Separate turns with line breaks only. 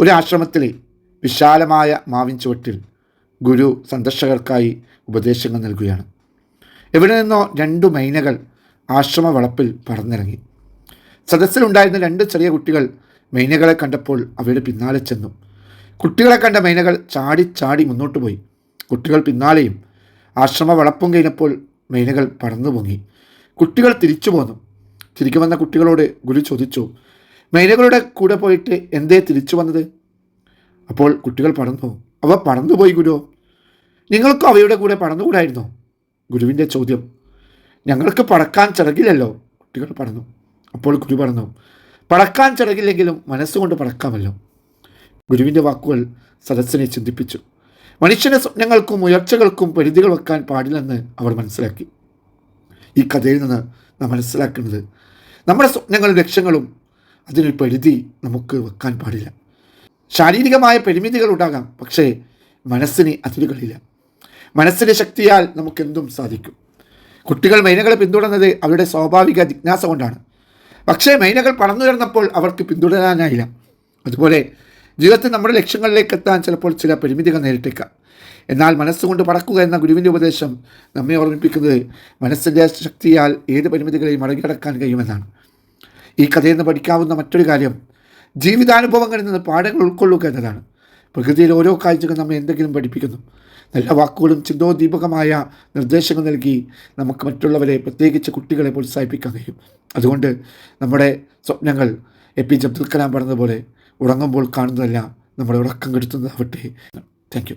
ഒരു ആശ്രമത്തിലെ വിശാലമായ മാവിൻ ചുവട്ടിൽ ഗുരു സന്ദർശകർക്കായി ഉപദേശങ്ങൾ നൽകുകയാണ്. എവിടെ നിന്നോ 2 മൈനകൾ ആശ്രമ വളപ്പിൽ പറന്നിറങ്ങി. സദസ്സിലുണ്ടായിരുന്ന 2 ചെറിയ കുട്ടികൾ മൈനകളെ കണ്ടപ്പോൾ അവയുടെ പിന്നാലെ ചെന്നു. കുട്ടികളെ കണ്ട മൈനകൾ ചാടി ചാടി മുന്നോട്ട് പോയി. കുട്ടികൾ പിന്നാലെയും. ആശ്രമ വളപ്പും കഴിഞ്ഞപ്പോൾ മൈനകൾ പറന്നു പൊങ്ങി. കുട്ടികൾ തിരിച്ചു പോന്നു. തിരികെ വന്ന കുട്ടികളോട് ഗുരു ചോദിച്ചു, മൈനകളുടെ കൂടെ പോയിട്ട് എന്തേ തിരിച്ചു വന്നത്? അപ്പോൾ കുട്ടികൾ പറഞ്ഞു, അവ പറന്നുപോയി ഗുരു. നിങ്ങൾക്കും അവയുടെ കൂടെ പറന്നുകൂടായിരുന്നോ? ഗുരുവിൻ്റെ ചോദ്യം. ഞങ്ങൾക്ക് പറക്കാൻ ചിറകില്ലല്ലോ, കുട്ടികൾ പറഞ്ഞു. അപ്പോൾ ഗുരു പറഞ്ഞു, പറക്കാൻ ചിറകില്ലെങ്കിലും മനസ്സുകൊണ്ട് പറക്കാമല്ലോ. ഗുരുവിൻ്റെ വാക്കുകൾ സദസ്സിനെ ചിന്തിപ്പിച്ചു. മനുഷ്യൻ്റെ സ്വപ്നങ്ങൾക്കും ഉയർച്ചകൾക്കും പരിധികൾ വെക്കാൻ പാടില്ലെന്ന് അവർ മനസ്സിലാക്കി. ഈ കഥയിൽ നിന്ന് നാം മനസ്സിലാക്കുന്നത്, നമ്മുടെ സ്വപ്നങ്ങളും ലക്ഷ്യങ്ങളും അതിനൊരു പരിധി നമുക്ക് വെക്കാൻ പാടില്ല. ശാരീരികമായ പരിമിതികൾ ഉണ്ടാകാം, പക്ഷേ മനസ്സിന് അതിരുകളില്ല. മനസ്സിൻ്റെ ശക്തിയാൽ നമുക്കെന്തും സാധിക്കും. കുട്ടികൾ മൈനകളെ പിന്തുടർന്നത് അവരുടെ സ്വാഭാവിക ജിജ്ഞാസ കൊണ്ടാണ്. പക്ഷേ മൈനകൾ പറന്നുയർന്നപ്പോൾ അവർക്ക് പിന്തുടരാനായില്ല. അതുപോലെ ജീവിതത്തിൽ നമ്മുടെ ലക്ഷ്യങ്ങളിലേക്ക് എത്താൻ ചിലപ്പോൾ ചില പരിമിതികൾ നേരിട്ടേക്കാം. എന്നാൽ മനസ്സുകൊണ്ട് പറക്കുക എന്ന ഗുരുവിൻ്റെ ഉപദേശം നമ്മെ ഓർമ്മിപ്പിക്കുന്നത് മനസ്സിൻ്റെ ശക്തിയാൽ ഏത് പരിമിതികളെയും മറികടക്കാൻ കഴിയുമെന്നാണ്. ഈ കഥയിൽ നിന്ന് പഠിക്കാവുന്ന മറ്റൊരു കാര്യം, ജീവിതാനുഭവങ്ങളിൽ നിന്ന് പാഠങ്ങൾ ഉൾക്കൊള്ളുക എന്നതാണ്. പ്രകൃതിയിൽ ഓരോ കാഴ്ചകളും നമ്മെ എന്തെങ്കിലും പഠിപ്പിക്കുന്നു. നല്ല വാക്കുകളും ചിന്തോദ്ദീപകമായ നിർദ്ദേശങ്ങൾ നൽകി നമുക്ക് മറ്റുള്ളവരെ, പ്രത്യേകിച്ച് കുട്ടികളെ പ്രോത്സാഹിപ്പിക്കാൻ കഴിയും. അതുകൊണ്ട് നമ്മുടെ സ്വപ്നങ്ങൾ APJ അബ്ദുൽ കലാം പറഞ്ഞതുപോലെ ഉറങ്ങുമ്പോൾ കാണുന്നതല്ല, നമ്മുടെ ഉറക്കം കെടുത്തുന്നതാവട്ടെ. Thank you.